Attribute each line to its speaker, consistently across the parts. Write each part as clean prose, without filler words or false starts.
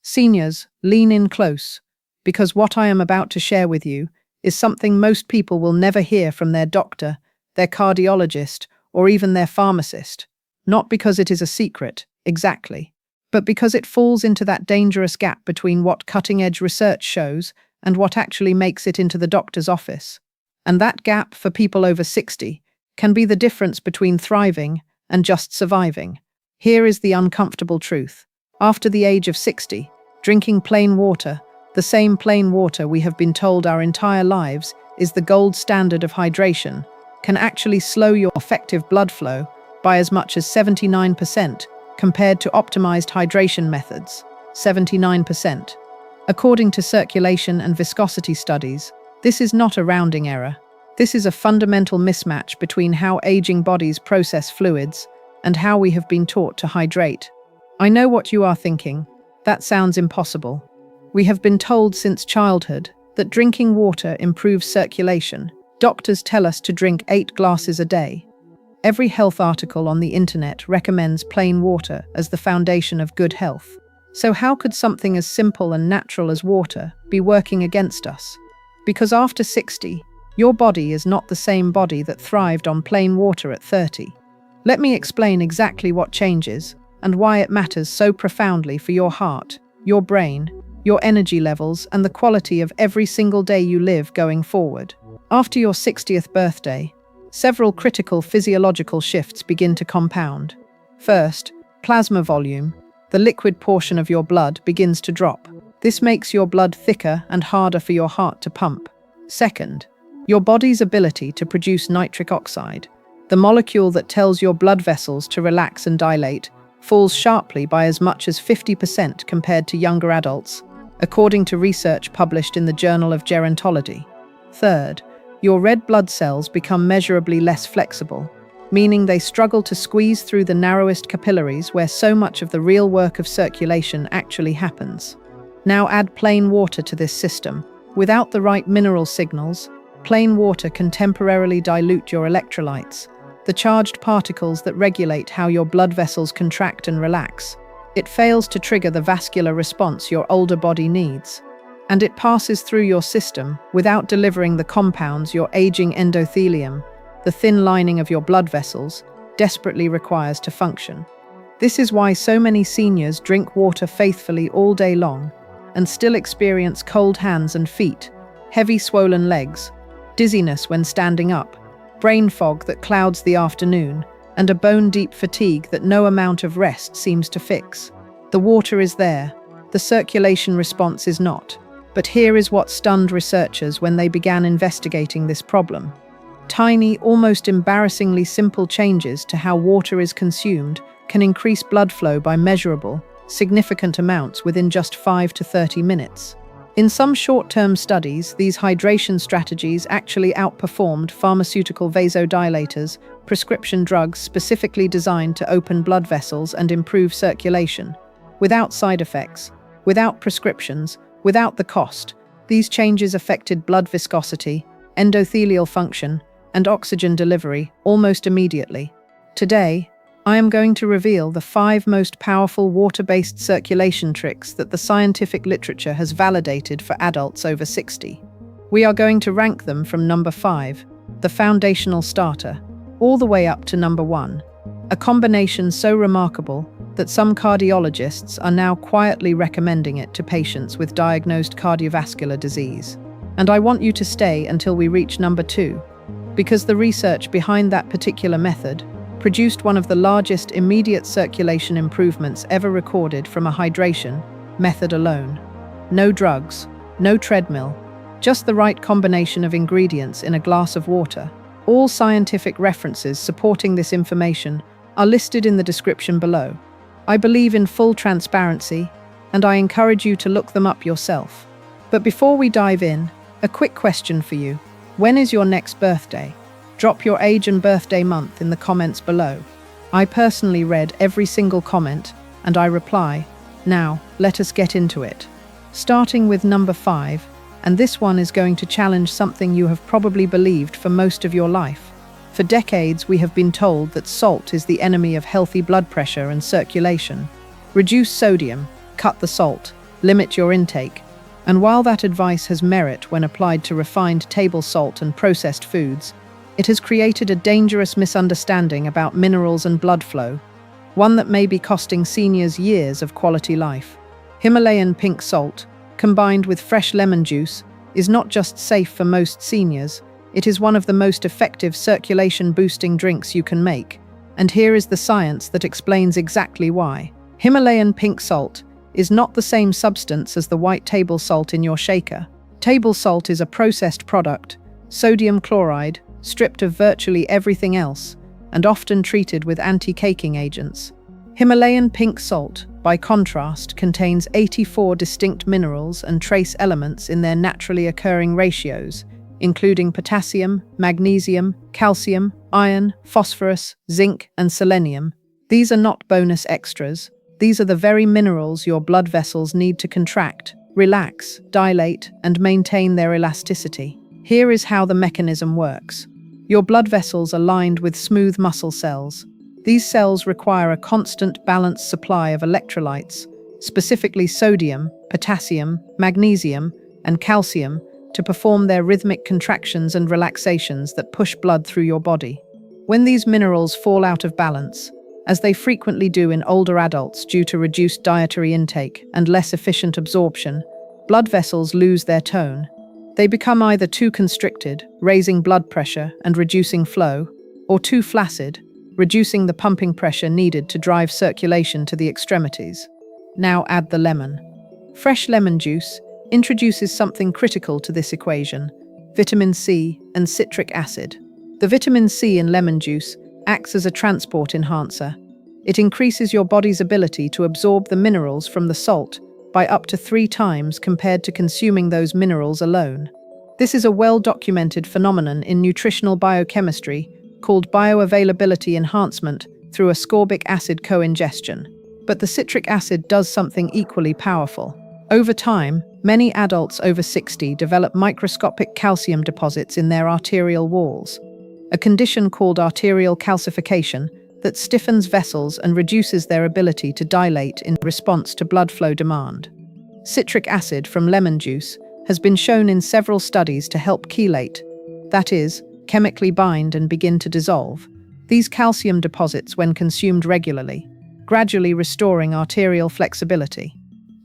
Speaker 1: Seniors, lean in close, because what I am about to share with you is something most people will never hear from their doctor, their cardiologist, or even their pharmacist. Not because it is a secret, exactly, but because it falls into that dangerous gap between what cutting-edge research shows and what actually makes it into the doctor's office. And that gap, for people over 60, can be the difference between thriving and just surviving. Here is the uncomfortable truth. After the age of 60, drinking plain water, the same plain water we have been told our entire lives is the gold standard of hydration, can actually slow your effective blood flow by as much as 79% compared to optimized hydration methods, 79%. According to circulation and viscosity studies, this is not a rounding error. This is a fundamental mismatch between how aging bodies process fluids and how we have been taught to hydrate. I know what you are thinking. That sounds impossible. We have been told since childhood that drinking water improves circulation. Doctors tell us to drink 8 glasses a day. Every health article on the internet recommends plain water as the foundation of good health. So how could something as simple and natural as water be working against us? Because after 60, your body is not the same body that thrived on plain water at 30. Let me explain exactly what changes and why it matters so profoundly for your heart, your brain, your energy levels, and the quality of every single day you live going forward. After your 60th birthday, several critical physiological shifts begin to compound. First, plasma volume, the liquid portion of your blood, begins to drop. This makes your blood thicker and harder for your heart to pump. Second, your body's ability to produce nitric oxide, the molecule that tells your blood vessels to relax and dilate, falls sharply by as much as 50% compared to younger adults, according to research published in the Journal of Gerontology. Third, your red blood cells become measurably less flexible, meaning they struggle to squeeze through the narrowest capillaries where so much of the real work of circulation actually happens. Now add plain water to this system. Without the right mineral signals, plain water can temporarily dilute your electrolytes, the charged particles that regulate how your blood vessels contract and relax. It fails to trigger the vascular response your older body needs, and it passes through your system without delivering the compounds your aging endothelium, the thin lining of your blood vessels, desperately requires to function. This is why so many seniors drink water faithfully all day long and still experience cold hands and feet, heavy swollen legs, dizziness when standing up, brain fog that clouds the afternoon, and a bone-deep fatigue that no amount of rest seems to fix. The water is there, the circulation response is not. But here is what stunned researchers when they began investigating this problem. Tiny, almost embarrassingly simple changes to how water is consumed can increase blood flow by measurable, significant amounts within just 5 to 30 minutes. In some short-term studies, these hydration strategies actually outperformed pharmaceutical vasodilators, prescription drugs specifically designed to open blood vessels and improve circulation. Without side effects, without prescriptions, without the cost, these changes affected blood viscosity, endothelial function, and oxygen delivery almost immediately. Today, I am going to reveal the 5 most powerful water-based circulation tricks that the scientific literature has validated for adults over 60. We are going to rank them from number 5, the foundational starter, all the way up to number 1, a combination so remarkable that some cardiologists are now quietly recommending it to patients with diagnosed cardiovascular disease. And I want you to stay until we reach number 2, because the research behind that particular method produced one of the largest immediate circulation improvements ever recorded from a hydration method alone. No drugs, no treadmill, just the right combination of ingredients in a glass of water. All scientific references supporting this information are listed in the description below. I believe in full transparency, and I encourage you to look them up yourself. But before we dive in, a quick question for you. When is your next birthday? Drop your age and birthday month in the comments below. I personally read every single comment, and I reply. Now, let us get into it. Starting with number 5, and this one is going to challenge something you have probably believed for most of your life. For decades, we have been told that salt is the enemy of healthy blood pressure and circulation. Reduce sodium, cut the salt. limit your intake. And while that advice has merit when applied to refined table salt and processed foods, it has created a dangerous misunderstanding about minerals and blood flow, one that may be costing seniors years of quality life. Himalayan pink salt, combined with fresh lemon juice, is not just safe for most seniors, it is one of the most effective circulation-boosting drinks you can make. And here is the science that explains exactly why. Himalayan pink salt is not the same substance as the white table salt in your shaker. Table salt is a processed product, sodium chloride, stripped of virtually everything else, and often treated with anti-caking agents. Himalayan pink salt, by contrast, contains 84 distinct minerals and trace elements in their naturally occurring ratios, including potassium, magnesium, calcium, iron, phosphorus, zinc, and selenium. These are not bonus extras. These are the very minerals your blood vessels need to contract, relax, dilate, and maintain their elasticity. Here is how the mechanism works. Your blood vessels are lined with smooth muscle cells. These cells require a constant, balanced supply of electrolytes, specifically sodium, potassium, magnesium, and calcium, to perform their rhythmic contractions and relaxations that push blood through your body. When these minerals fall out of balance, as they frequently do in older adults due to reduced dietary intake and less efficient absorption, blood vessels lose their tone. They become either too constricted, raising blood pressure and reducing flow, or too flaccid, reducing the pumping pressure needed to drive circulation to the extremities. Now add the lemon. Fresh lemon juice introduces something critical to this equation: vitamin C and citric acid. The vitamin C in lemon juice acts as a transport enhancer. It increases your body's ability to absorb the minerals from the salt by up to 3 times compared to consuming those minerals alone. This is a well-documented phenomenon in nutritional biochemistry called bioavailability enhancement through ascorbic acid co-ingestion. But the citric acid does something equally powerful. Over time, many adults over 60 develop microscopic calcium deposits in their arterial walls, a condition called arterial calcification that stiffens vessels and reduces their ability to dilate in response to blood flow demand. Citric acid from lemon juice has been shown in several studies to help chelate, that is, chemically bind and begin to dissolve, these calcium deposits when consumed regularly, gradually restoring arterial flexibility.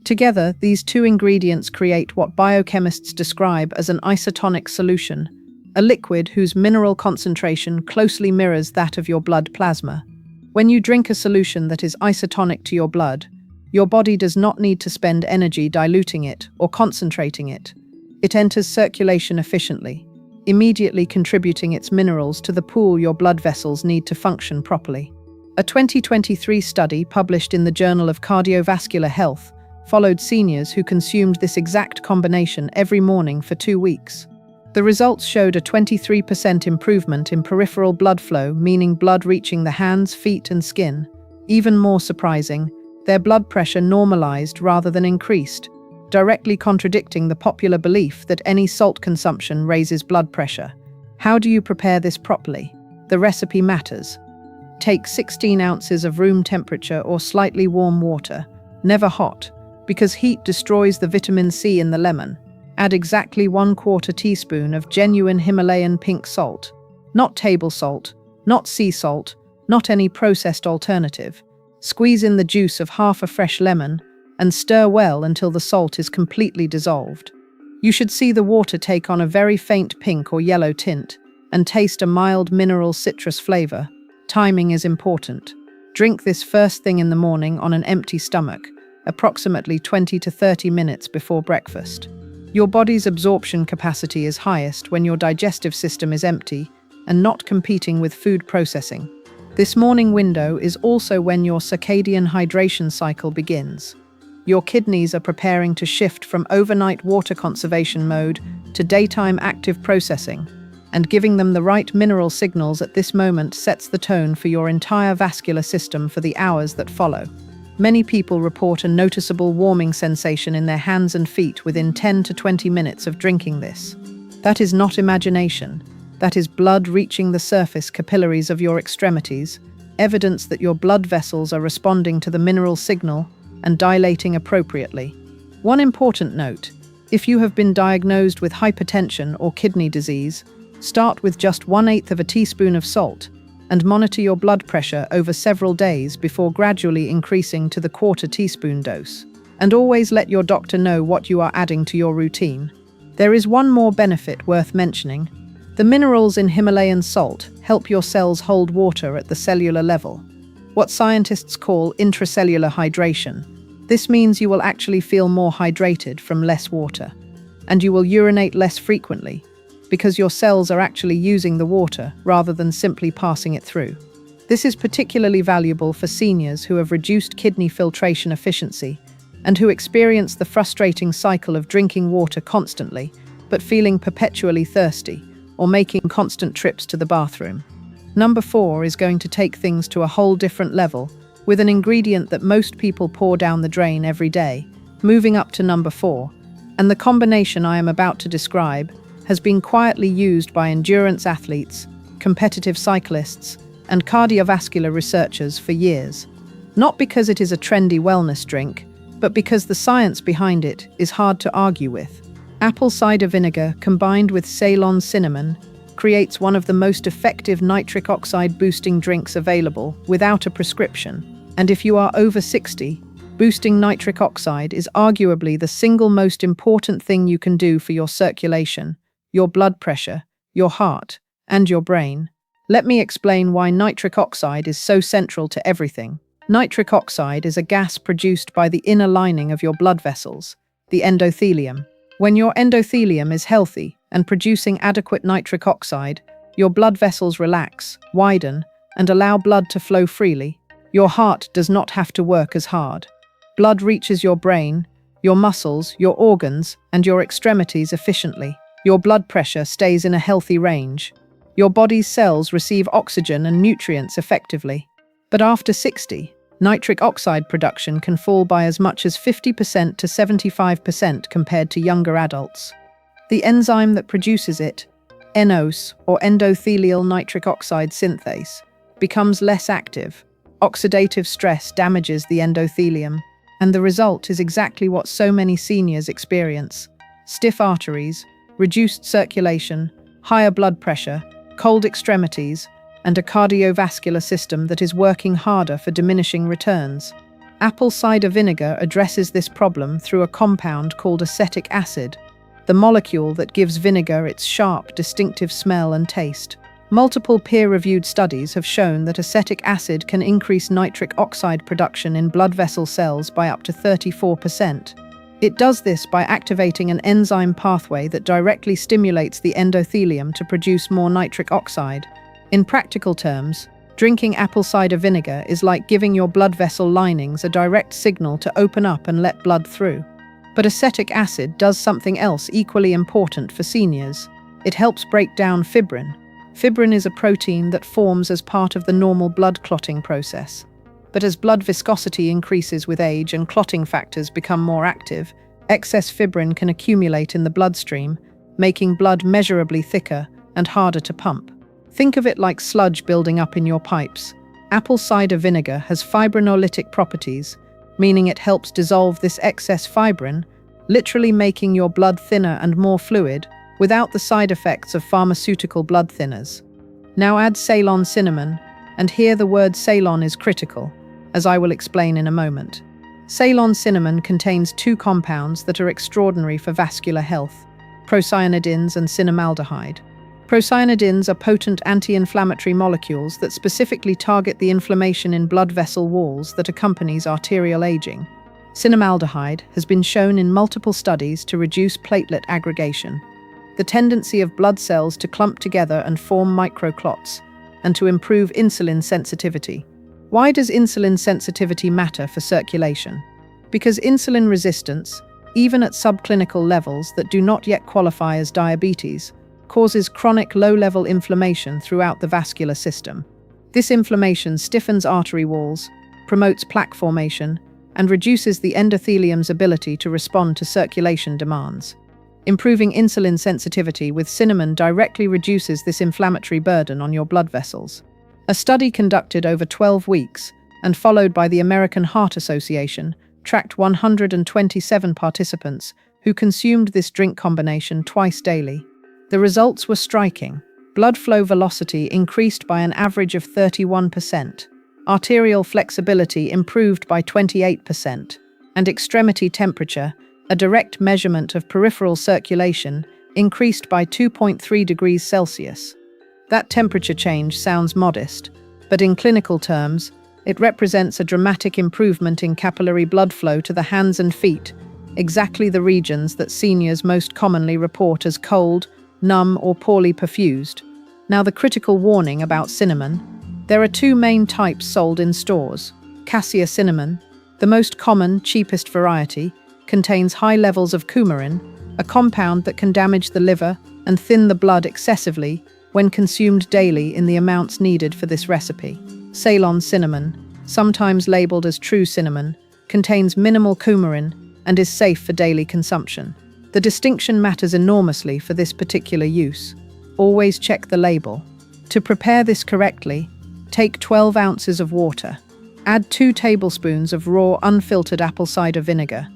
Speaker 1: Together, these two ingredients create what biochemists describe as an isotonic solution, a liquid whose mineral concentration closely mirrors that of your blood plasma. When you drink a solution that is isotonic to your blood, your body does not need to spend energy diluting it or concentrating it. It enters circulation efficiently, immediately contributing its minerals to the pool your blood vessels need to function properly. A 2023 study published in the Journal of Cardiovascular Health followed seniors who consumed this exact combination every morning for 2 weeks. The results showed a 23% improvement in peripheral blood flow, meaning blood reaching the hands, feet, and skin. Even more surprising, their blood pressure normalized rather than increased, directly contradicting the popular belief that any salt consumption raises blood pressure. How do you prepare this properly? The recipe matters. Take 16 ounces of room temperature or slightly warm water, never hot, because heat destroys the vitamin C in the lemon. Add exactly 1/4 teaspoon of genuine Himalayan pink salt, not table salt, not sea salt, not any processed alternative. Squeeze in the juice of half a fresh lemon and stir well until the salt is completely dissolved. You should see the water take on a very faint pink or yellow tint and taste a mild mineral citrus flavor. Timing is important. Drink this first thing in the morning on an empty stomach, approximately 20 to 30 minutes before breakfast. Your body's absorption capacity is highest when your digestive system is empty and not competing with food processing. This morning window is also when your circadian hydration cycle begins. Your kidneys are preparing to shift from overnight water conservation mode to daytime active processing, and giving them the right mineral signals at this moment sets the tone for your entire vascular system for the hours that follow. Many people report a noticeable warming sensation in their hands and feet within 10 to 20 minutes of drinking this. That is not imagination. That is blood reaching the surface capillaries of your extremities, evidence that your blood vessels are responding to the mineral signal and dilating appropriately. One important note: if you have been diagnosed with hypertension or kidney disease, start with just 1/8 of a teaspoon of salt and monitor your blood pressure over several days before gradually increasing to the 1/4 teaspoon dose. And always let your doctor know what you are adding to your routine. There is one more benefit worth mentioning. The minerals in Himalayan salt help your cells hold water at the cellular level, what scientists call intracellular hydration. This means you will actually feel more hydrated from less water, and you will urinate less frequently, because your cells are actually using the water rather than simply passing it through. This is particularly valuable for seniors who have reduced kidney filtration efficiency and who experience the frustrating cycle of drinking water constantly, but feeling perpetually thirsty, or making constant trips to the bathroom. Number 4 is going to take things to a whole different level, with an ingredient that most people pour down the drain every day, moving up to number 4. And the combination I am about to describe has been quietly used by endurance athletes, competitive cyclists, and cardiovascular researchers for years. Not because it is a trendy wellness drink, but because the science behind it is hard to argue with. Apple cider vinegar combined with Ceylon cinnamon creates one of the most effective nitric oxide boosting drinks available without a prescription. And if you are over 60, boosting nitric oxide is arguably the single most important thing you can do for your circulation, your blood pressure, your heart, and your brain. Let me explain why nitric oxide is so central to everything. Nitric oxide is a gas produced by the inner lining of your blood vessels, the endothelium. When your endothelium is healthy and producing adequate nitric oxide, your blood vessels relax, widen, and allow blood to flow freely. Your heart does not have to work as hard. Blood reaches your brain, your muscles, your organs, and your extremities efficiently. Your blood pressure stays in a healthy range. Your body's cells receive oxygen and nutrients effectively. But after 60, nitric oxide production can fall by as much as 50% to 75% compared to younger adults. The enzyme that produces it, ENOS, or endothelial nitric oxide synthase, becomes less active. Oxidative stress damages the endothelium, and the result is exactly what so many seniors experience: stiff arteries, reduced circulation, higher blood pressure, cold extremities, and a cardiovascular system that is working harder for diminishing returns. Apple cider vinegar addresses this problem through a compound called acetic acid, the molecule that gives vinegar its sharp, distinctive smell and taste. Multiple peer-reviewed studies have shown that acetic acid can increase nitric oxide production in blood vessel cells by up to 34%. It does this by activating an enzyme pathway that directly stimulates the endothelium to produce more nitric oxide. In practical terms, drinking apple cider vinegar is like giving your blood vessel linings a direct signal to open up and let blood through. But acetic acid does something else equally important for seniors. It helps break down fibrin. Fibrin is a protein that forms as part of the normal blood clotting process. But as blood viscosity increases with age and clotting factors become more active, excess fibrin can accumulate in the bloodstream, making blood measurably thicker and harder to pump. Think of it like sludge building up in your pipes. Apple cider vinegar has fibrinolytic properties, meaning it helps dissolve this excess fibrin, literally making your blood thinner and more fluid, without the side effects of pharmaceutical blood thinners. Now add Ceylon cinnamon, and here the word Ceylon is critical, as I will explain in a moment. Ceylon cinnamon contains 2 compounds that are extraordinary for vascular health: procyanidins and cinnamaldehyde. Procyanidins are potent anti-inflammatory molecules that specifically target the inflammation in blood vessel walls that accompanies arterial aging. Cinnamaldehyde has been shown in multiple studies to reduce platelet aggregation, the tendency of blood cells to clump together and form microclots, and to improve insulin sensitivity. Why does insulin sensitivity matter for circulation? Because insulin resistance, even at subclinical levels that do not yet qualify as diabetes, causes chronic low-level inflammation throughout the vascular system. This inflammation stiffens artery walls, promotes plaque formation, and reduces the endothelium's ability to respond to circulation demands. Improving insulin sensitivity with cinnamon directly reduces this inflammatory burden on your blood vessels. A study conducted over 12 weeks and followed by the American Heart Association tracked 127 participants who consumed this drink combination twice daily. The results were striking. Blood flow velocity increased by an average of 31%, arterial flexibility improved by 28%, and extremity temperature, a direct measurement of peripheral circulation, increased by 2.3 degrees Celsius. That temperature change sounds modest, but in clinical terms, it represents a dramatic improvement in capillary blood flow to the hands and feet, exactly the regions that seniors most commonly report as cold, numb, or poorly perfused. Now, the critical warning about cinnamon. There are two main types sold in stores. Cassia cinnamon, the most common, cheapest variety, contains high levels of coumarin, a compound that can damage the liver and thin the blood excessively when consumed daily in the amounts needed for this recipe. Ceylon cinnamon, sometimes labeled as true cinnamon, contains minimal coumarin and is safe for daily consumption. The distinction matters enormously for this particular use. Always check the label. To prepare this correctly, take 12 ounces of water. Add 2 tablespoons of raw, unfiltered apple cider vinegar.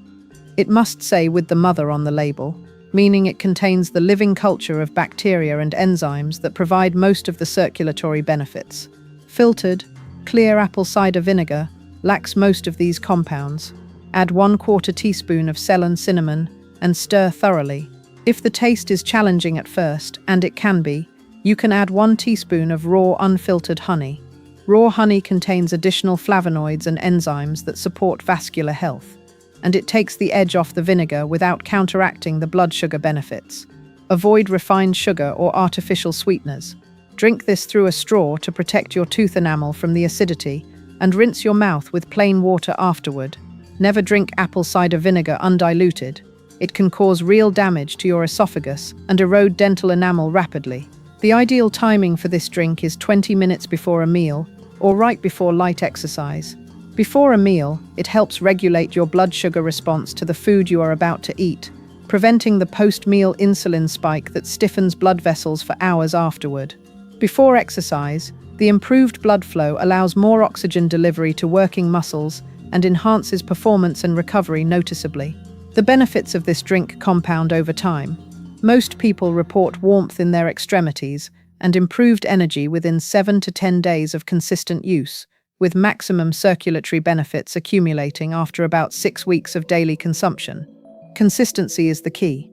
Speaker 1: It must say "with the mother" on the label, meaning it contains the living culture of bacteria and enzymes that provide most of the circulatory benefits. Filtered, clear apple cider vinegar lacks most of these compounds. Add 1/4 teaspoon of Ceylon cinnamon and stir thoroughly. If the taste is challenging at first, and it can be, you can add 1 teaspoon of raw unfiltered honey. Raw honey contains additional flavonoids and enzymes that support vascular health, and it takes the edge off the vinegar without counteracting the blood sugar benefits. Avoid refined sugar or artificial sweeteners. Drink this through a straw to protect your tooth enamel from the acidity, and rinse your mouth with plain water afterward. Never drink apple cider vinegar undiluted. It can cause real damage to your esophagus and erode dental enamel rapidly. The ideal timing for this drink is 20 minutes before a meal or right before light exercise. Before a meal, it helps regulate your blood sugar response to the food you are about to eat, preventing the post-meal insulin spike that stiffens blood vessels for hours afterward. Before exercise, the improved blood flow allows more oxygen delivery to working muscles and enhances performance and recovery noticeably. The benefits of this drink compound over time. Most people report warmth in their extremities and improved energy within 7 to 10 days of consistent use, with maximum circulatory benefits accumulating after about 6 weeks of daily consumption. Consistency is the key.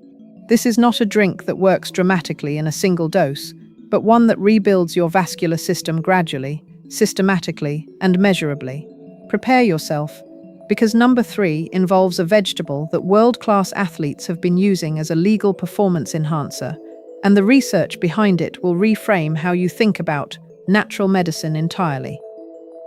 Speaker 1: This is not a drink that works dramatically in a single dose, but one that rebuilds your vascular system gradually, systematically, and measurably. Prepare yourself, because number 3 involves a vegetable that world-class athletes have been using as a legal performance enhancer, and the research behind it will reframe how you think about natural medicine entirely.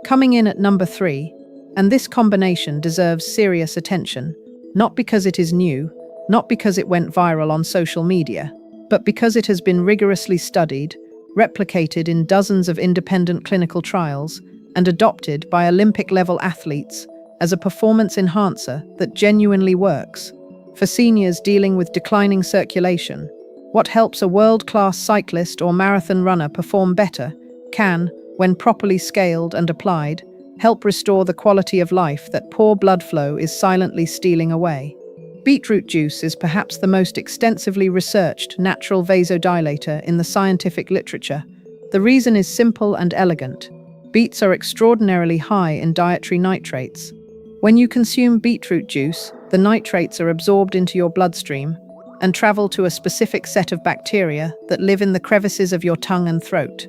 Speaker 1: Coming in at number 3, and this combination deserves serious attention, not because it is new, not because it went viral on social media, but because it has been rigorously studied, replicated in dozens of independent clinical trials, and adopted by Olympic-level athletes as a performance enhancer that genuinely works. For seniors dealing with declining circulation, what helps a world-class cyclist or marathon runner perform better can, when properly scaled and applied, help restore the quality of life that poor blood flow is silently stealing away. Beetroot juice is perhaps the most extensively researched natural vasodilator in the scientific literature. The reason is simple and elegant. Beets are extraordinarily high in dietary nitrates. When you consume beetroot juice, the nitrates are absorbed into your bloodstream and travel to a specific set of bacteria that live in the crevices of your tongue and throat.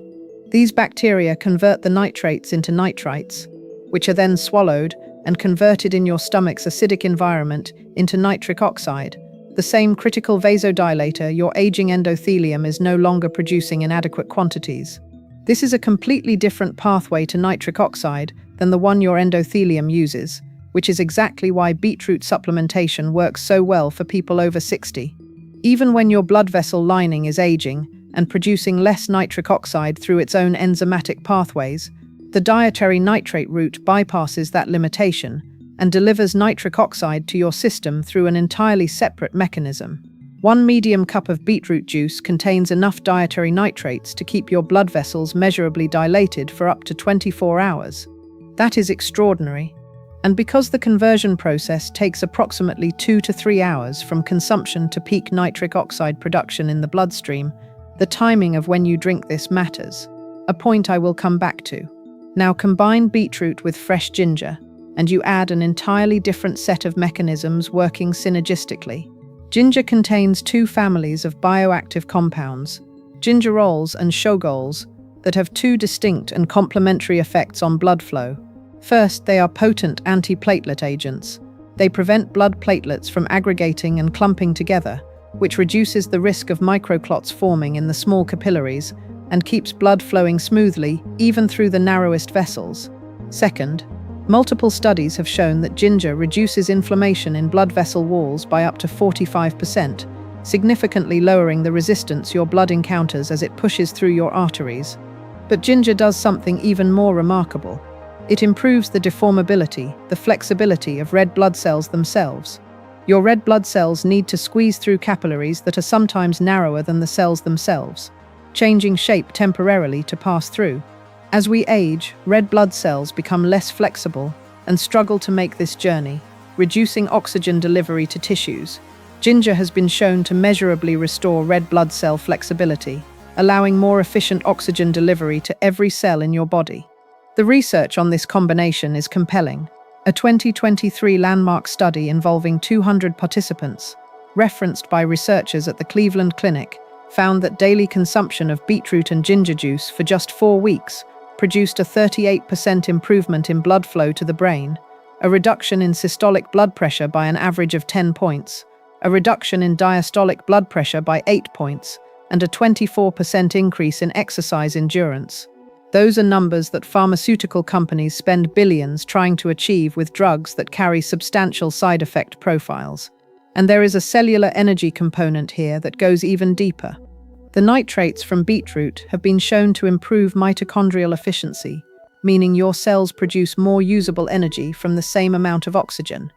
Speaker 1: These bacteria convert the nitrates into nitrites, which are then swallowed and converted in your stomach's acidic environment into nitric oxide, the same critical vasodilator your aging endothelium is no longer producing in adequate quantities. This is a completely different pathway to nitric oxide than the one your endothelium uses, which is exactly why beetroot supplementation works so well for people over 60. Even when your blood vessel lining is aging and producing less nitric oxide through its own enzymatic pathways, the dietary nitrate route bypasses that limitation and delivers nitric oxide to your system through an entirely separate mechanism. 1 medium cup of beetroot juice contains enough dietary nitrates to keep your blood vessels measurably dilated for up to 24 hours. That is extraordinary. And because the conversion process takes approximately 2 to 3 hours from consumption to peak nitric oxide production in the bloodstream, the timing of when you drink this matters, a point I will come back to. Now combine beetroot with fresh ginger, and you add an entirely different set of mechanisms working synergistically. Ginger contains two families of bioactive compounds, gingerols and shogols, that have two distinct and complementary effects on blood flow. First, they are potent antiplatelet agents. They prevent blood platelets from aggregating and clumping together, which reduces the risk of microclots forming in the small capillaries and keeps blood flowing smoothly, even through the narrowest vessels. Second, multiple studies have shown that ginger reduces inflammation in blood vessel walls by up to 45%, significantly lowering the resistance your blood encounters as it pushes through your arteries. But ginger does something even more remarkable. It improves the deformability, the flexibility of red blood cells themselves. Your red blood cells need to squeeze through capillaries that are sometimes narrower than the cells themselves, changing shape temporarily to pass through. As we age, red blood cells become less flexible and struggle to make this journey, reducing oxygen delivery to tissues. Ginger has been shown to measurably restore red blood cell flexibility, allowing more efficient oxygen delivery to every cell in your body. The research on this combination is compelling. A 2023 landmark study involving 200 participants, referenced by researchers at the Cleveland Clinic, found that daily consumption of beetroot and ginger juice for just 4 weeks produced a 38% improvement in blood flow to the brain, a reduction in systolic blood pressure by an average of 10 points, a reduction in diastolic blood pressure by 8 points, and a 24% increase in exercise endurance. Those are numbers that pharmaceutical companies spend billions trying to achieve with drugs that carry substantial side effect profiles. And there is a cellular energy component here that goes even deeper. The nitrates from beetroot have been shown to improve mitochondrial efficiency, meaning your cells produce more usable energy from the same amount of oxygen.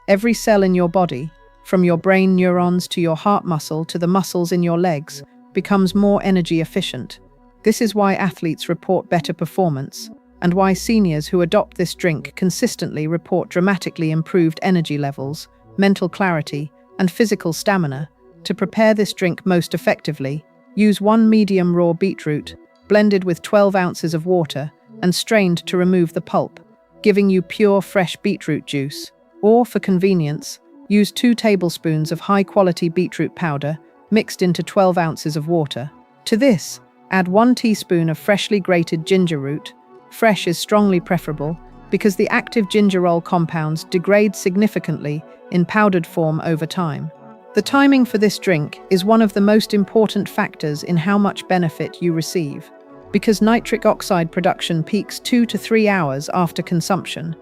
Speaker 1: Every cell in your body, from your brain neurons to your heart muscle to the muscles in your legs, becomes more energy efficient. This is why athletes report better performance, and why seniors who adopt this drink consistently report dramatically improved energy levels, mental clarity, and physical stamina. To prepare this drink most effectively, use 1 medium raw beetroot, blended with 12 ounces of water, and strained to remove the pulp, giving you pure fresh beetroot juice. Or, for convenience, use 2 tablespoons of high-quality beetroot powder, mixed into 12 ounces of water. To this, add 1 teaspoon of freshly grated ginger root. Fresh is strongly preferable because the active gingerol compounds degrade significantly in powdered form over time. The timing for this drink is one of the most important factors in how much benefit you receive, because nitric oxide production peaks 2 to 3 hours after consumption.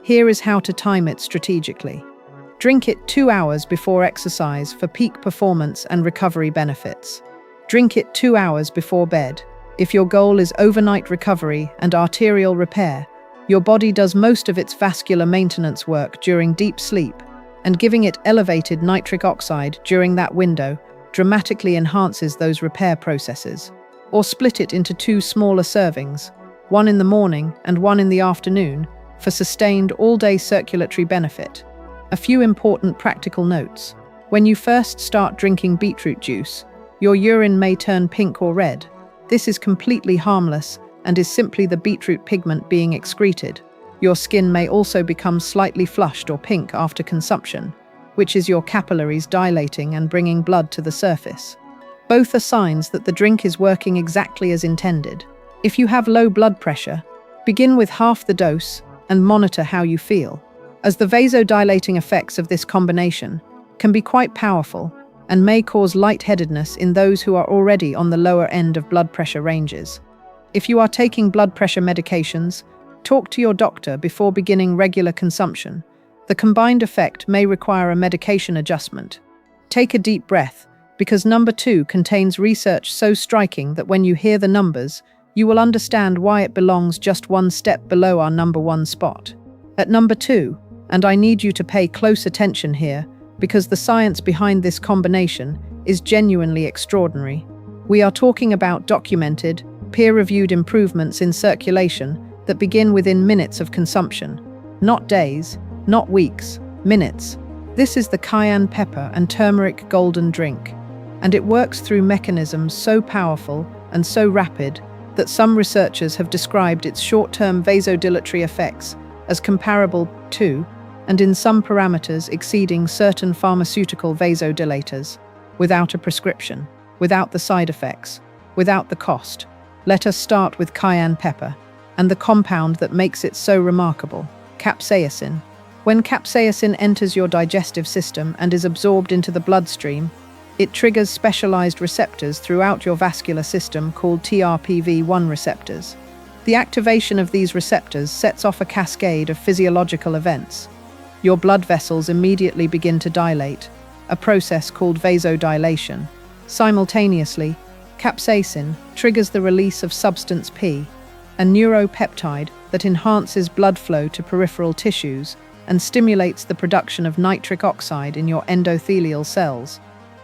Speaker 1: Here is how to time it strategically. Drink it 2 hours before exercise for peak performance and recovery benefits. Drink it 2 hours before bed. If your goal is overnight recovery and arterial repair, your body does most of its vascular maintenance work during deep sleep, and giving it elevated nitric oxide during that window dramatically enhances those repair processes. Or split it into 2 smaller servings, one in the morning and one in the afternoon, for sustained all-day circulatory benefit. A few important practical notes. When you first start drinking beetroot juice, your urine may turn pink or red. This is completely harmless and is simply the beetroot pigment being excreted. Your skin may also become slightly flushed or pink after consumption, which is your capillaries dilating and bringing blood to the surface. Both are signs that the drink is working exactly as intended. If you have low blood pressure, begin with half the dose and monitor how you feel, as the vasodilating effects of this combination can be quite powerful and may cause lightheadedness in those who are already on the lower end of blood pressure ranges. If you are taking blood pressure medications, talk to your doctor before beginning regular consumption. The combined effect may require a medication adjustment. Take a deep breath, because number 2 contains research so striking that when you hear the numbers, you will understand why it belongs just 1 step below our number 1 spot. At number 2, and I need you to pay close attention here, because the science behind this combination is genuinely extraordinary. We are talking about documented, peer-reviewed improvements in circulation that begin within minutes of consumption. Not days, not weeks, minutes. This is the cayenne pepper and turmeric golden drink, and it works through mechanisms so powerful and so rapid that some researchers have described its short-term vasodilatory effects as comparable to, and in some parameters exceeding certain pharmaceutical vasodilators, without a prescription, without the side effects, without the cost. Let us start with cayenne pepper, and the compound that makes it so remarkable, capsaicin. When capsaicin enters your digestive system and is absorbed into the bloodstream, it triggers specialized receptors throughout your vascular system called TRPV1 receptors. The activation of these receptors sets off a cascade of physiological events. Your blood vessels immediately begin to dilate, a process called vasodilation. Simultaneously, capsaicin triggers the release of substance P, a neuropeptide that enhances blood flow to peripheral tissues and stimulates the production of nitric oxide in your endothelial cells.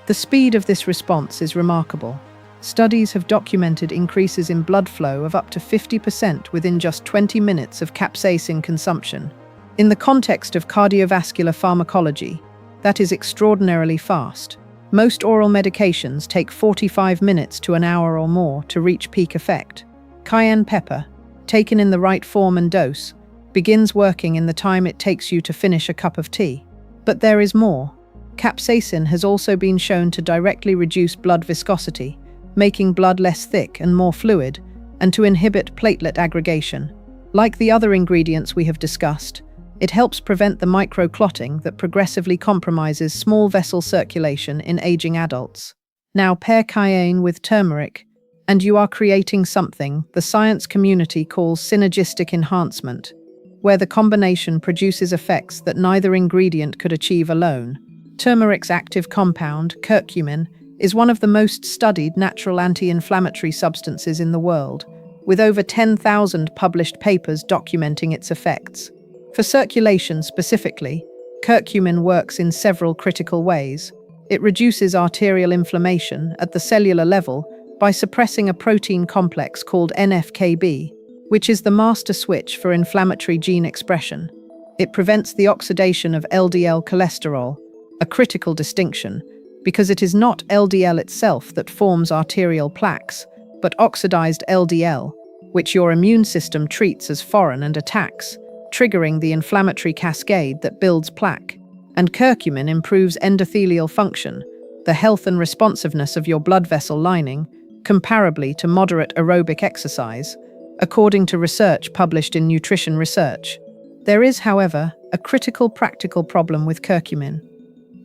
Speaker 1: The speed of this response is remarkable. Studies have documented increases in blood flow of up to 50% within just 20 minutes of capsaicin consumption. In the context of cardiovascular pharmacology, that is extraordinarily fast. Most oral medications take 45 minutes to an hour or more to reach peak effect. Cayenne pepper, taken in the right form and dose, begins working in the time it takes you to finish a cup of tea. But there is more. Capsaicin has also been shown to directly reduce blood viscosity, making blood less thick and more fluid, and to inhibit platelet aggregation. Like the other ingredients we have discussed, it helps prevent the microclotting that progressively compromises small vessel circulation in aging adults. Now pair cayenne with turmeric, and you are creating something the science community calls synergistic enhancement, where the combination produces effects that neither ingredient could achieve alone. Turmeric's active compound, curcumin, is one of the most studied natural anti-inflammatory substances in the world, with over 10,000 published papers documenting its effects. For circulation specifically, curcumin works in several critical ways. It reduces arterial inflammation at the cellular level by suppressing a protein complex called NF-κB, which is the master switch for inflammatory gene expression. It prevents the oxidation of LDL cholesterol, a critical distinction, because it is not LDL itself that forms arterial plaques, but oxidized LDL, which your immune system treats as foreign and attacks, triggering the inflammatory cascade that builds plaque. And curcumin improves endothelial function, the health and responsiveness of your blood vessel lining, comparably to moderate aerobic exercise, according to research published in Nutrition Research. There is, however, a critical practical problem with curcumin.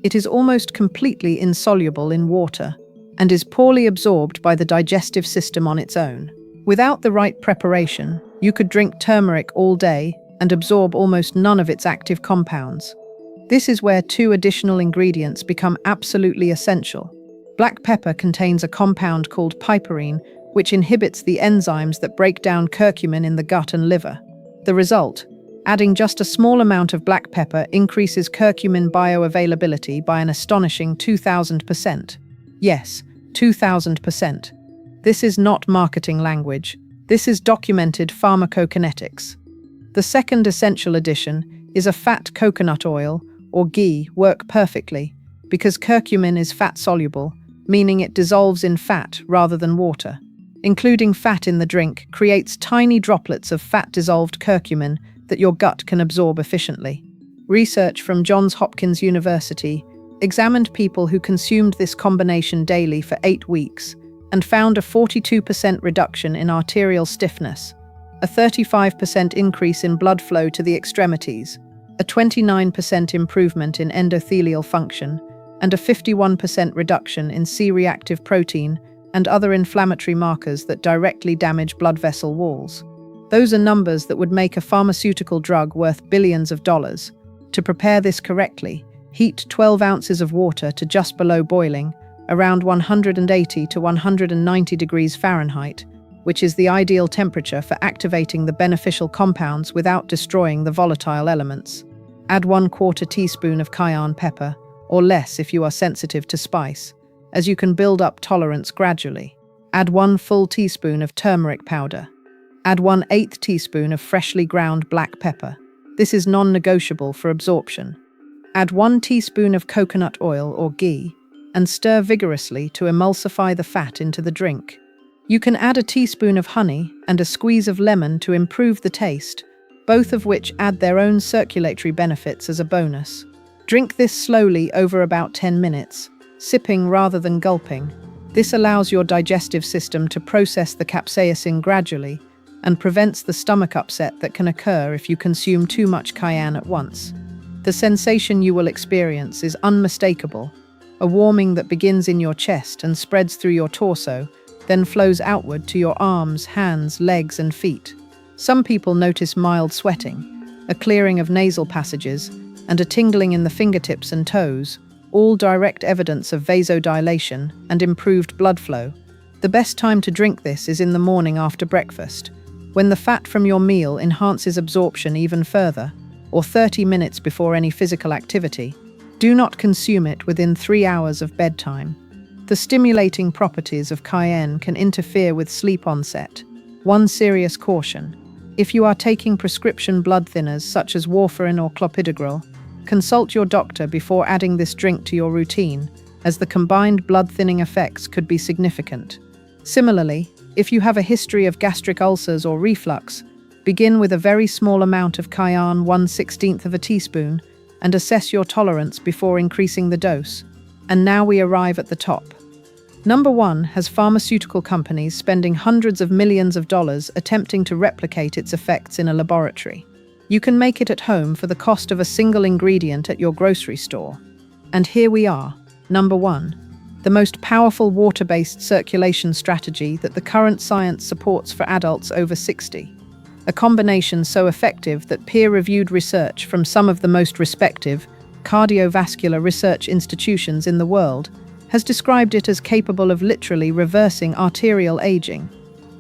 Speaker 1: It is almost completely insoluble in water and is poorly absorbed by the digestive system on its own. Without the right preparation, you could drink turmeric all day and absorb almost none of its active compounds. This is where two additional ingredients become absolutely essential. Black pepper contains a compound called piperine, which inhibits the enzymes that break down curcumin in the gut and liver. The result: adding just a small amount of black pepper increases curcumin bioavailability by an astonishing 2,000%. Yes, 2,000%. This is not marketing language. This is documented pharmacokinetics. The second essential addition is a fat coconut oil, or ghee, work perfectly, because curcumin is fat-soluble, meaning it dissolves in fat rather than water. Including fat in the drink creates tiny droplets of fat-dissolved curcumin that your gut can absorb efficiently. Research from Johns Hopkins University examined people who consumed this combination daily for 8 weeks and found a 42% reduction in arterial stiffness, a 35% increase in blood flow to the extremities, a 29% improvement in endothelial function, and a 51% reduction in C-reactive protein and other inflammatory markers that directly damage blood vessel walls. Those are numbers that would make a pharmaceutical drug worth billions of dollars. To prepare this correctly, heat 12 ounces of water to just below boiling, around 180 to 190 degrees Fahrenheit, which is the ideal temperature for activating the beneficial compounds without destroying the volatile elements. Add 1/4 teaspoon of cayenne pepper, or less if you are sensitive to spice, as you can build up tolerance gradually. Add 1 full teaspoon of turmeric powder. Add 1/8 teaspoon of freshly ground black pepper. This is non-negotiable for absorption. Add 1 teaspoon of coconut oil or ghee and stir vigorously to emulsify the fat into the drink. You can add a teaspoon of honey and a squeeze of lemon to improve the taste, both of which add their own circulatory benefits as a bonus. Drink this slowly over about 10 minutes, sipping rather than gulping. This allows your digestive system to process the capsaicin gradually and prevents the stomach upset that can occur if you consume too much cayenne at once. The sensation you will experience is unmistakable, a warming that begins in your chest and spreads through your torso, then flows outward to your arms, hands, legs, and feet. Some people notice mild sweating, a clearing of nasal passages, and a tingling in the fingertips and toes, all direct evidence of vasodilation and improved blood flow. The best time to drink this is in the morning after breakfast, when the fat from your meal enhances absorption even further, or 30 minutes before any physical activity. Do not consume it within 3 hours of bedtime. The stimulating properties of cayenne can interfere with sleep onset. One serious caution: if you are taking prescription blood thinners such as warfarin or clopidogrel, consult your doctor before adding this drink to your routine, as the combined blood thinning effects could be significant. Similarly, if you have a history of gastric ulcers or reflux, begin with a very small amount of cayenne, 1/16 of a teaspoon, and assess your tolerance before increasing the dose. And now we arrive at the top. Number 1 has pharmaceutical companies spending hundreds of millions of dollars attempting to replicate its effects in a laboratory. You can make it at home for the cost of a single ingredient at your grocery store. And here we are. Number 1. The most powerful water-based circulation strategy that the current science supports for adults over 60. A combination so effective that peer-reviewed research from some of the most respected cardiovascular research institutions in the world has described it as capable of literally reversing arterial aging.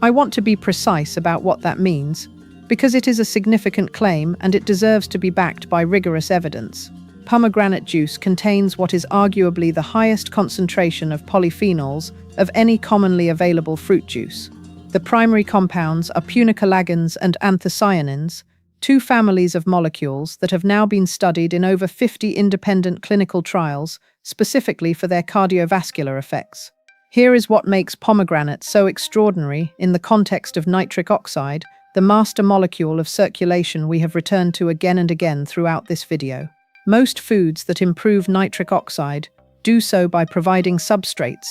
Speaker 1: I want to be precise about what that means, because it is a significant claim and it deserves to be backed by rigorous evidence. Pomegranate juice contains what is arguably the highest concentration of polyphenols of any commonly available fruit juice. The primary compounds are punicalagins and anthocyanins, 2 families of molecules that have now been studied in over 50 independent clinical trials, specifically for their cardiovascular effects. Here is what makes pomegranate so extraordinary in the context of nitric oxide, the master molecule of circulation we have returned to again and again throughout this video. Most foods that improve nitric oxide do so by providing substrates,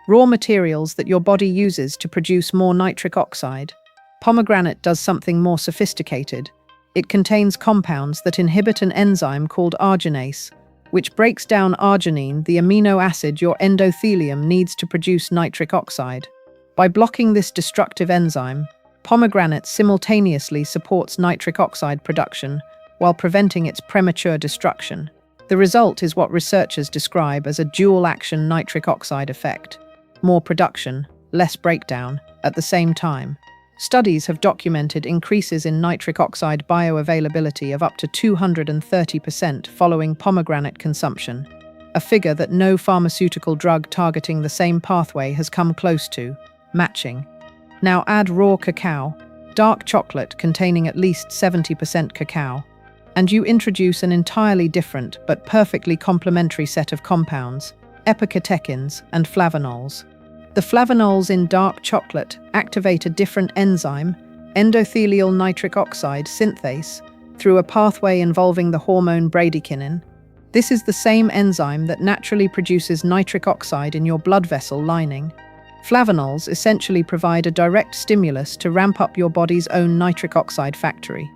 Speaker 1: raw materials that your body uses to produce more nitric oxide. Pomegranate does something more sophisticated. It contains compounds that inhibit an enzyme called arginase, which breaks down arginine, the amino acid your endothelium needs to produce nitric oxide. By blocking this destructive enzyme, pomegranate simultaneously supports nitric oxide production while preventing its premature destruction. The result is what researchers describe as a dual-action nitric oxide effect: more production, less breakdown, at the same time. Studies have documented increases in nitric oxide bioavailability of up to 230% following pomegranate consumption, a figure that no pharmaceutical drug targeting the same pathway has come close to, matching. Now add raw cacao, dark chocolate containing at least 70% cacao, and you introduce an entirely different but perfectly complementary set of compounds, epicatechins and flavonols. The flavonols in dark chocolate activate a different enzyme, endothelial nitric oxide synthase, through a pathway involving the hormone bradykinin. This is the same enzyme that naturally produces nitric oxide in your blood vessel lining. Flavonols essentially provide a direct stimulus to ramp up your body's own nitric oxide factory.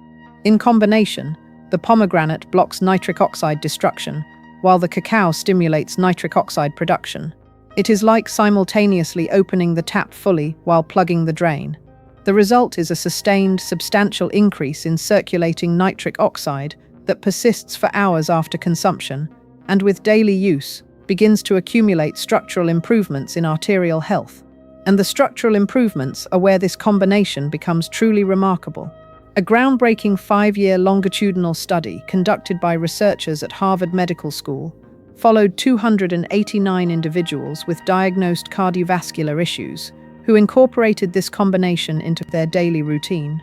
Speaker 1: In combination, the pomegranate blocks nitric oxide destruction, while the cacao stimulates nitric oxide production. It is like simultaneously opening the tap fully while plugging the drain. The result is a sustained, substantial increase in circulating nitric oxide that persists for hours after consumption, and with daily use, begins to accumulate structural improvements in arterial health. And the structural improvements are where this combination becomes truly remarkable. A groundbreaking 5-year longitudinal study conducted by researchers at Harvard Medical School followed 289 individuals with diagnosed cardiovascular issues who incorporated this combination into their daily routine.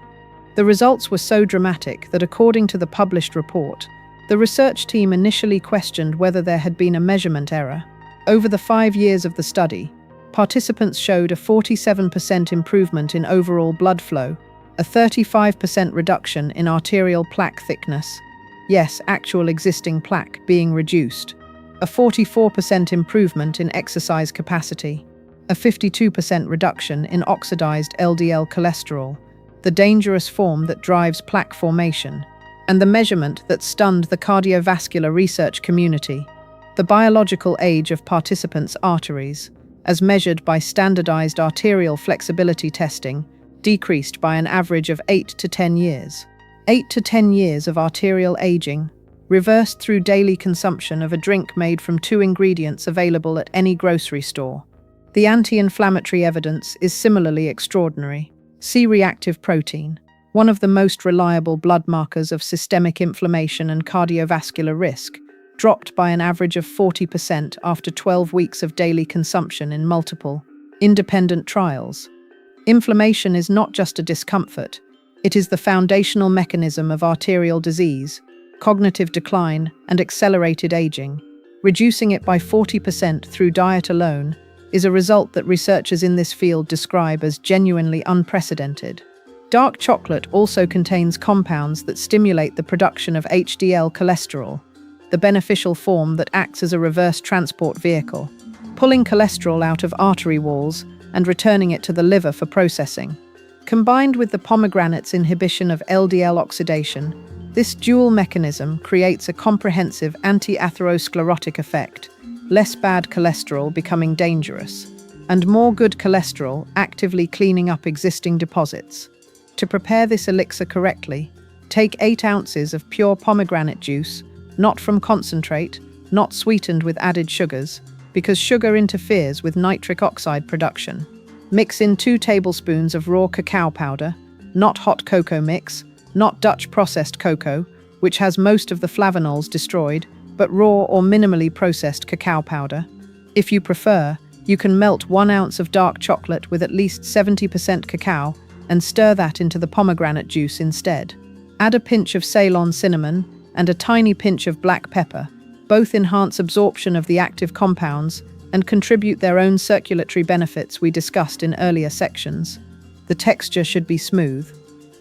Speaker 1: The results were so dramatic that, according to the published report, the research team initially questioned whether there had been a measurement error. Over the 5 years of the study, participants showed a 47% improvement in overall blood flow, a 35% reduction in arterial plaque thickness, yes, actual existing plaque being reduced, a 44% improvement in exercise capacity, a 52% reduction in oxidized LDL cholesterol, the dangerous form that drives plaque formation, and the measurement that stunned the cardiovascular research community, the biological age of participants' arteries, as measured by standardized arterial flexibility testing, decreased by an average of 8 to 10 years. 8 to 10 years of arterial aging, reversed through daily consumption of a drink made from 2 ingredients available at any grocery store. The anti-inflammatory evidence is similarly extraordinary. C-reactive protein, one of the most reliable blood markers of systemic inflammation and cardiovascular risk, dropped by an average of 40% after 12 weeks of daily consumption in multiple, independent trials. Inflammation is not just a discomfort, it is the foundational mechanism of arterial disease, cognitive decline, and accelerated aging. Reducing it by 40% through diet alone is a result that researchers in this field describe as genuinely unprecedented. Dark chocolate also contains compounds that stimulate the production of HDL cholesterol, the beneficial form that acts as a reverse transport vehicle, pulling cholesterol out of artery walls and returning it to the liver for processing. Combined with the pomegranate's inhibition of LDL oxidation, this dual mechanism creates a comprehensive anti-atherosclerotic effect, less bad cholesterol becoming dangerous, and more good cholesterol actively cleaning up existing deposits. To prepare this elixir correctly, take 8 ounces of pure pomegranate juice, not from concentrate, not sweetened with added sugars, because sugar interferes with nitric oxide production. Mix in 2 tablespoons of raw cacao powder, not hot cocoa mix, not Dutch processed cocoa, which has most of the flavonols destroyed, but raw or minimally processed cacao powder. If you prefer, you can melt 1 ounce of dark chocolate with at least 70% cacao and stir that into the pomegranate juice instead. Add a pinch of Ceylon cinnamon and a tiny pinch of black pepper. Both enhance absorption of the active compounds and contribute their own circulatory benefits we discussed in earlier sections. The texture should be smooth,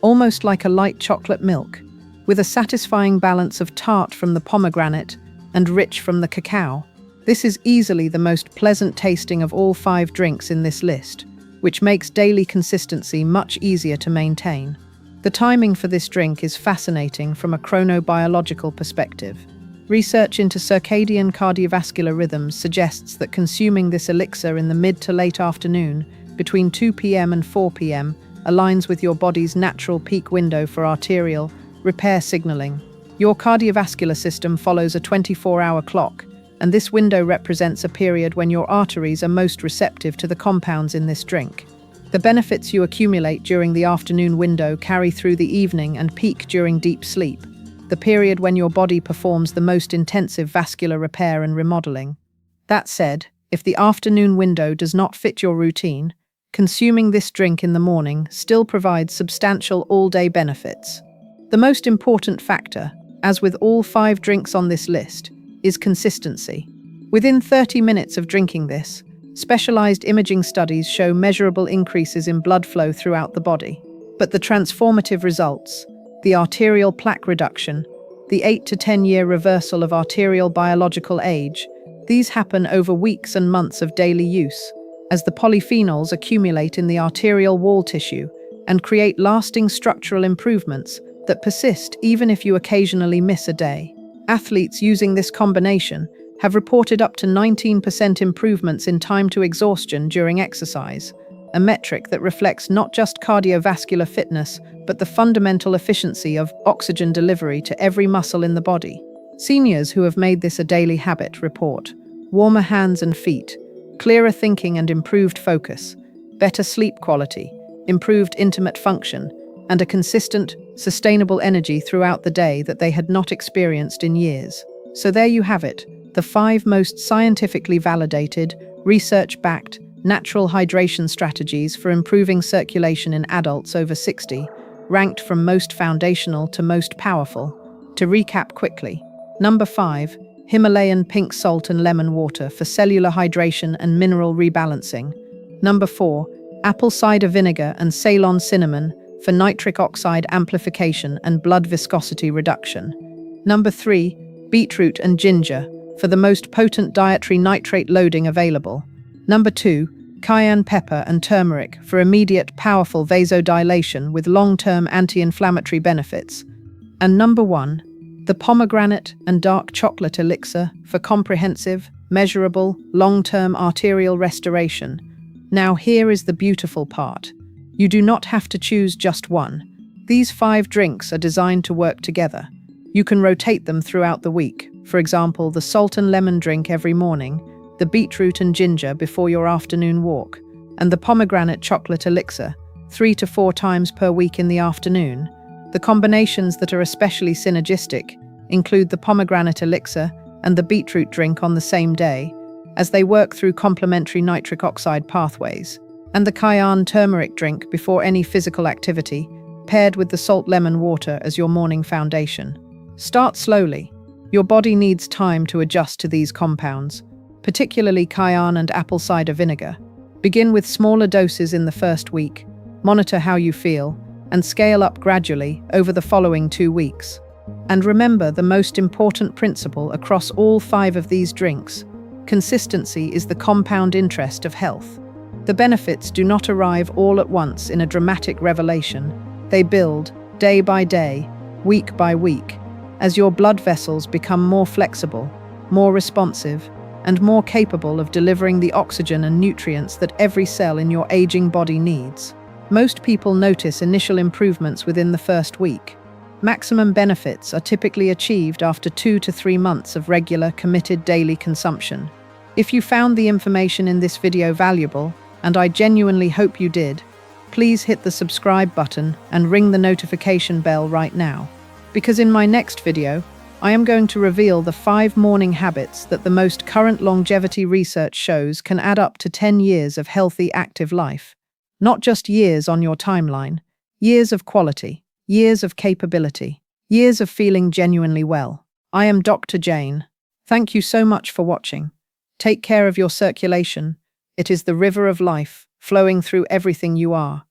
Speaker 1: almost like a light chocolate milk, with a satisfying balance of tart from the pomegranate and rich from the cacao. This is easily the most pleasant tasting of all 5 drinks in this list, which makes daily consistency much easier to maintain. The timing for this drink is fascinating from a chronobiological perspective. Research into circadian cardiovascular rhythms suggests that consuming this elixir in the mid to late afternoon, between 2 p.m. and 4 p.m., aligns with your body's natural peak window for arterial repair signaling. Your cardiovascular system follows a 24-hour clock, and this window represents a period when your arteries are most receptive to the compounds in this drink. The benefits you accumulate during the afternoon window carry through the evening and peak during deep sleep, the period when your body performs the most intensive vascular repair and remodeling. That said, if the afternoon window does not fit your routine, consuming this drink in the morning still provides substantial all-day benefits. The most important factor, as with all 5 drinks on this list, is consistency. Within 30 minutes of drinking this, specialized imaging studies show measurable increases in blood flow throughout the body. But the transformative results, the arterial plaque reduction, the 8 to 10-year reversal of arterial biological age, these happen over weeks and months of daily use, as the polyphenols accumulate in the arterial wall tissue and create lasting structural improvements that persist even if you occasionally miss a day. Athletes using this combination have reported up to 19% improvements in time to exhaustion during exercise, a metric that reflects not just cardiovascular fitness, but the fundamental efficiency of oxygen delivery to every muscle in the body. Seniors who have made this a daily habit report warmer hands and feet, clearer thinking and improved focus, better sleep quality, improved intimate function, and a consistent, sustainable energy throughout the day that they had not experienced in years. So there you have it, the 5 most scientifically validated, research-backed, natural hydration strategies for improving circulation in adults over 60, ranked from most foundational to most powerful. To recap quickly, number 5, Himalayan pink salt and lemon water for cellular hydration and mineral rebalancing. Number 4, apple cider vinegar and Ceylon cinnamon for nitric oxide amplification and blood viscosity reduction. Number 3, beetroot and ginger for the most potent dietary nitrate loading available. Number 2, cayenne pepper and turmeric for immediate, powerful vasodilation with long-term anti-inflammatory benefits. And number 1, the pomegranate and dark chocolate elixir for comprehensive, measurable, long-term arterial restoration. Now here is the beautiful part. You do not have to choose just one. These 5 drinks are designed to work together. You can rotate them throughout the week. For example, the salt and lemon drink every morning, the beetroot and ginger before your afternoon walk, and the pomegranate chocolate elixir 3 to 4 times per week in the afternoon. The combinations that are especially synergistic include the pomegranate elixir and the beetroot drink on the same day, as they work through complementary nitric oxide pathways, and the cayenne turmeric drink before any physical activity, paired with the salt lemon water as your morning foundation. Start slowly. Your body needs time to adjust to these compounds, particularly cayenne and apple cider vinegar. Begin with smaller doses in the first week, monitor how you feel, and scale up gradually over the following 2 weeks. And remember the most important principle across all 5 of these drinks: consistency is the compound interest of health. The benefits do not arrive all at once in a dramatic revelation. They build, day by day, week by week, as your blood vessels become more flexible, more responsive, and more capable of delivering the oxygen and nutrients that every cell in your aging body needs. Most people notice initial improvements within the first week. Maximum benefits are typically achieved after 2 to 3 months of regular, committed daily consumption. If you found the information in this video valuable, and I genuinely hope you did, please hit the subscribe button and ring the notification bell right now. Because in my next video, I am going to reveal the 5 morning habits that the most current longevity research shows can add up to 10 years of healthy, active life. Not just years on your timeline, years of quality, years of capability, years of feeling genuinely well. I am Dr. Jane. Thank you so much for watching. Take care of your circulation. It is the river of life, flowing through everything you are.